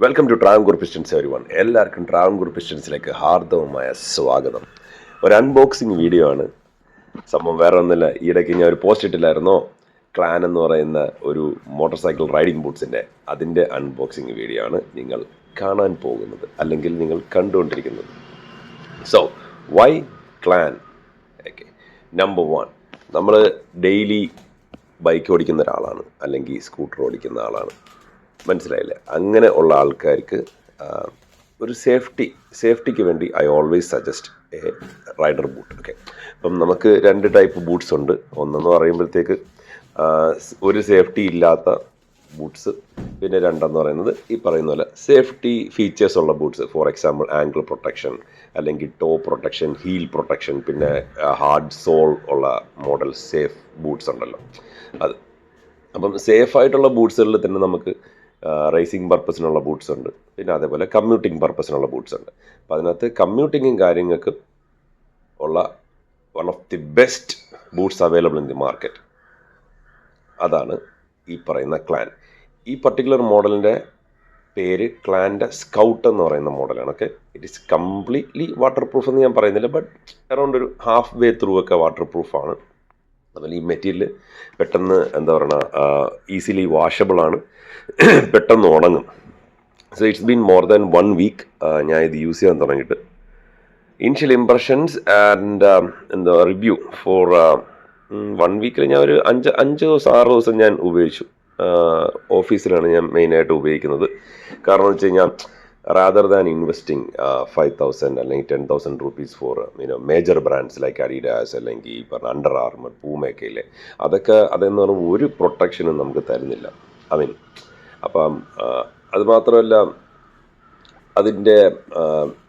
Welcome to Travancore pistons everyone. എല്ലാവർക്കും ട്രാവൻകൂർ പിസ്റ്റൻസിലേക്ക് ഹാർദവമായ സ്വാഗതം. ഒരു അൺബോക്സിങ് വീഡിയോ ആണ്. സംഭവം വേറെ ഒന്നുമില്ല, ഈയിടയ്ക്ക് ഞാൻ ഒരു പോസ്റ്റ് ഇട്ടില്ലായിരുന്നോ, ക്ലാൻ എന്ന് പറയുന്ന ഒരു മോട്ടോർ സൈക്കിൾ റൈഡിംഗ് ബൂട്ട്സിൻ്റെ, അതിൻ്റെ അൺബോക്സിങ് വീഡിയോ ആണ് നിങ്ങൾ കാണാൻ പോകുന്നത്, അല്ലെങ്കിൽ നിങ്ങൾ കണ്ടുകൊണ്ടിരിക്കുന്നത്. So why clan? Okay, number 1, നമ്മൾ ഡെയിലി ബൈക്ക് ഓടിക്കുന്ന ഒരാളാണ്, അല്ലെങ്കിൽ സ്കൂട്ടർ ഓടിക്കുന്ന ആളാണ്, മനസ്സിലായില്ലേ? അങ്ങനെ ഉള്ള ആൾക്കാർക്ക് ഒരു സേഫ്റ്റിക്ക് വേണ്ടി I always suggest A rider boot. Okay, അപ്പം നമുക്ക് 2 ടൈപ്പ് ബൂട്ട്സ് ഉണ്ട്. ഒന്നെന്ന് പറയുമ്പോഴത്തേക്ക് ഒരു സേഫ്റ്റി ഇല്ലാത്ത ബൂട്ട്സ്, പിന്നെ രണ്ടെന്ന് പറയുന്നത് ഈ പറയുന്ന പോലെ സേഫ്റ്റി ഫീച്ചേഴ്സ് ഉള്ള boots. For example ankle protection, അല്ലെങ്കിൽ ടോ പ്രൊട്ടക്ഷൻ, ഹീൽ പ്രൊട്ടക്ഷൻ, പിന്നെ ഹാർഡ് സോൾ ഉള്ള മോഡൽ സേഫ് ബൂട്ട്സ് ഉണ്ടല്ലോ, അത്. അപ്പം സേഫായിട്ടുള്ള ബൂട്ട്സുകളിൽ തന്നെ നമുക്ക് റേസിംഗ് പർപ്പസിനുള്ള ബൂട്ട്സ് ഉണ്ട്, പിന്നെ അതേപോലെ കമ്മ്യൂട്ടിംഗ് പർപ്പസിനുള്ള ബൂട്ട്സ് ഉണ്ട്. അപ്പോൾ അതിനകത്ത് കമ്മ്യൂട്ടിങ്ങും കാര്യങ്ങൾക്ക് ഉള്ള one of the best boots available in the market, അതാണ് ഈ പറയുന്ന ക്ലാൻ. ഈ പർട്ടിക്കുലർ മോഡലിൻ്റെ പേര് ക്ലാൻ്റെ സ്കൗട്ട് എന്ന് പറയുന്ന മോഡലാണ്. Okay, it is completely water proof എന്ന് ഞാൻ പറയുന്നില്ല, ബട്ട് അറൗണ്ട് ഒരു ഹാഫ് വേ ത്രൂ ഒക്കെ വാട്ടർ പ്രൂഫാണ്. അതുപോലെ ഈ മെറ്റീരിയൽ പെട്ടെന്ന് എന്താ പറയുക, ഈസിലി വാഷബിൾ ആണ്, പെട്ടെന്ന് ഉണങ്ങും. So it's been more than 1 week ഞാൻ ഇത് യൂസ് ചെയ്യാൻ തുടങ്ങിയിട്ട്. ഇനിഷ്യൽ ഇംപ്രഷൻസ് ആൻഡ് എന്താ റിവ്യൂ ഫോർ 1 വീക്കിൽ ഞാൻ ഒരു 5 ദിവസം 6 ദിവസം ഞാൻ ഉപയോഗിച്ചു. ഓഫീസിലാണ് ഞാൻ മെയിനായിട്ട് ഉപയോഗിക്കുന്നത്. കാരണം എന്ന് വെച്ച് കഴിഞ്ഞാൽ റാദർ ദാൻ ഇൻവെസ്റ്റിംഗ് 5,000 അല്ലെങ്കിൽ 10,000 rupees for major brands like Adidas, അല്ലെങ്കിൽ ഈ പറഞ്ഞ അണ്ടർ ആർമർ, പൂമയൊക്കെ ഇല്ലേ, അതെന്ന് പറഞ്ഞാൽ ഒരു പ്രൊട്ടക്ഷനും നമുക്ക് തരുന്നില്ല. ഐ മീൻ, അപ്പം അത് മാത്രമല്ല, അതിൻ്റെ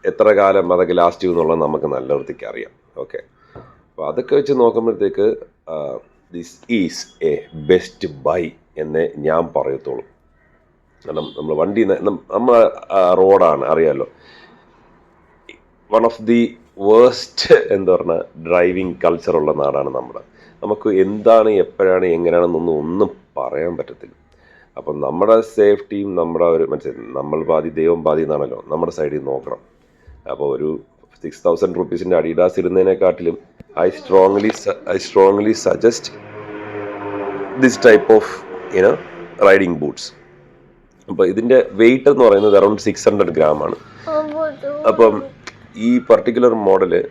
എത്ര കാലം അതൊക്കെ ലാസ്റ്റ് ചെയ്യും എന്നുള്ളത് നമുക്ക് നല്ല വൃത്തിക്ക് അറിയാം. ഓക്കെ, അപ്പോൾ അതൊക്കെ വെച്ച് നോക്കുമ്പോഴത്തേക്ക് this is A best bye എന്നേ ഞാൻ പറയത്തുള്ളൂ. കാരണം നമ്മൾ വണ്ടി, നമ്മൾ റോഡാണ് അറിയാമല്ലോ, വൺ ഓഫ് ദി വേസ്റ്റ് എന്താ പറഞ്ഞാൽ ഡ്രൈവിംഗ് കൾച്ചറുള്ള നാടാണ് നമ്മുടെ. നമുക്ക് എന്താണ്, എപ്പോഴാണ്, എങ്ങനെയാണെന്നൊന്നും ഒന്നും പറയാൻ പറ്റത്തില്ല. അപ്പം നമ്മുടെ സേഫ്റ്റിയും നമ്മുടെ ഒരു നമ്മൾ പാതി ദൈവം പാതി എന്നാണല്ലോ, നമ്മുടെ സൈഡിൽ നോക്കണം. അപ്പോൾ ഒരു 6,000 rupees അഡിഡാസ് ഇടുന്നതിനെക്കാട്ടിലും I strongly suggest this type of riding boots. അപ്പോൾ ഇതിൻ്റെ വെയിറ്റ് എന്ന് പറയുന്നത് അറൗണ്ട് 600 gram. അപ്പം ഈ പർട്ടിക്കുലർ മോഡല്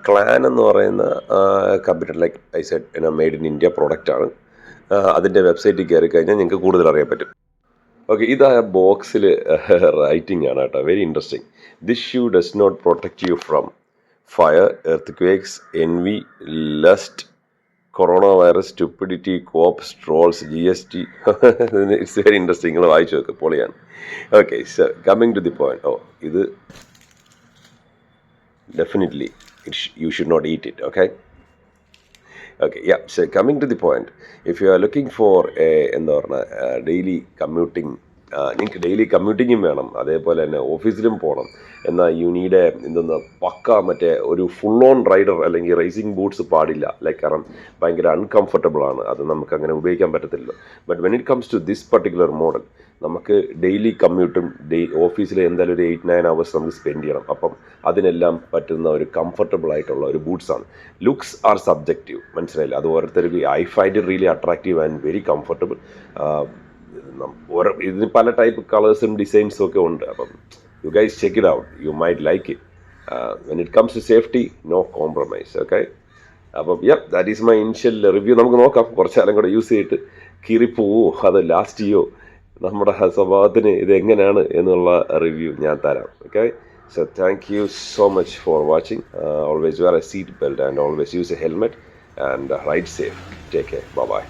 ക്ലാൻ എന്ന് പറയുന്ന company, like I said, made in India പ്രോഡക്റ്റാണ്. അതിൻ്റെ വെബ്സൈറ്റിൽ കയറി കഴിഞ്ഞാൽ നിങ്ങൾക്ക് കൂടുതൽ അറിയാൻ പറ്റും. ഓക്കെ, ഇത് ആ ബോക്സിൽ റൈറ്റിംഗ് ആണ് കേട്ടോ, very interesting. This shoe does not protect you from fire, earthquakes, envy, lust, corona virus, stupidity, cops, trolls, GST. It's very interesting, നിങ്ങൾ വായിച്ചു നോക്ക്, പൊളിയാണ്. Okay, so coming to the point. ഇത് definitely you should not eat it. Okay, yeah, so coming to the point, if you are looking for a എന്താ പറഞ്ഞാൽ daily commuting, നിങ്ങൾക്ക് daily കമ്മ്യൂട്ടിങ്ങും വേണം, അതേപോലെ തന്നെ ഓഫീസിലും പോകണം, എന്നാൽ യു നീഡ് എന്തെന്ന് പക്ക മറ്റേ ഒരു ഫുൾ ഓൺ റൈഡർ അല്ലെങ്കിൽ റേസിംഗ് ബൂട്ട്സ് പാടില്ല. ലൈക്ക്, കാരണം ഭയങ്കര അൺകംഫർട്ടബിൾ ആണ്, അത് നമുക്ക് അങ്ങനെ ഉപയോഗിക്കാൻ പറ്റത്തില്ല. But when it comes to this particular model, നമുക്ക് ഡെയിലി കമ്മ്യൂട്ടും ഓഫീസിൽ എന്തായാലും ഒരു 8-9 hours നമുക്ക് സ്പെൻഡ് ചെയ്യണം. അപ്പം അതിനെല്ലാം പറ്റുന്ന ഒരു കംഫർട്ടബിൾ ആയിട്ടുള്ള ഒരു ബൂട്ട്സാണ്. ലുക്സ് ആർ സബ്ജക്റ്റീവ്, മനസ്സിലായില്ല? അത് ഓരോരുത്തർക്ക് I find it really attractive and very comfortable. ഇതിന് പല ടൈപ്പ് കളേഴ്സും ഡിസൈൻസും ഒക്കെ ഉണ്ട്. അപ്പം you guys check it out, you might like it. When it comes to safety, no compromise. Okay, അപ്പം that is my initial review. നമുക്ക് നോക്കാം, കുറച്ച് കാലം കൂടെ യൂസ് ചെയ്തിട്ട് കീറിപ്പോവോ അത് ലാസ്റ്റ് ചെയ്യോ, നമ്മുടെ സ്വഭാവത്തിന് ഇത് എങ്ങനെയാണ് എന്നുള്ള റിവ്യൂ ഞാൻ തരാം. Okay, so thank you so much for watching. Always wear a seat belt and always use a helmet and ride safe. Take care. Bye bye.